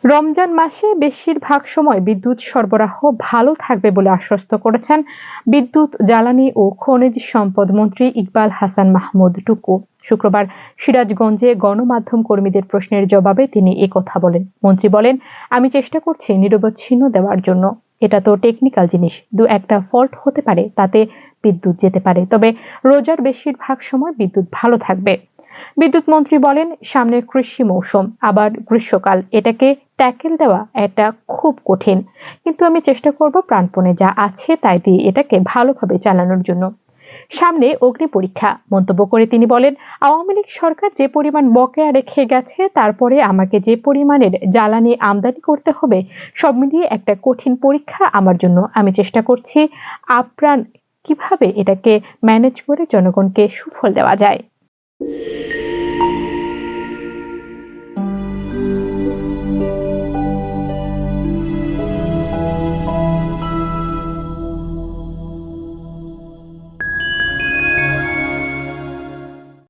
রমজান মাসে বেশিরভাগ সময় বিদ্যুৎ সরবরাহ ভালো থাকবে বলে আশ্বস্ত করেছেন বিদ্যুৎ, জ্বালানি ও খনিজ সম্পদ মন্ত্রী ইকবাল হাসান মাহমুদ টুকু। শুক্রবার সিরাজগঞ্জে গণমাধ্যম কর্মীদের প্রশ্নের জবাবে তিনি একথা বলেন। মন্ত্রী বলেন, আমি চেষ্টা করছি নিরবচ্ছিন্ন দেওয়ার জন্য। এটা তো টেকনিক্যাল জিনিস, দু একটা ফল্ট হতে পারে, তাতে বিদ্যুৎ যেতে পারে, তবে রোজার বেশিরভাগ সময় বিদ্যুৎ ভালো থাকবে। বিদ্যুৎ মন্ত্রী বলেন, সামনে কৃষি মৌসুম, আবার গ্রীষ্মকাল, এটাকে ট্যাকেল দেওয়া এটা খুব কঠিন, কিন্তু আমি চেষ্টা করব প্রাণপণে যা আছে তাই দিয়ে এটাকে ভালোভাবে চালানোর জন্য। সামনে অগ্নি পরীক্ষা মন্তব্য করে তিনি বলেন, আওয়ামী লীগ সরকার যে পরিমাণ বকেয়া রেখে গেছে, তারপরে আমাকে যে পরিমাণের জ্বালানি আমদানি করতে হবে, সব মিলিয়ে একটা কঠিন পরীক্ষা আমার জন্য। আমি চেষ্টা করছি আপ্রাণ কিভাবে এটাকে ম্যানেজ করে জনগণকে সুফল দেওয়া যায়।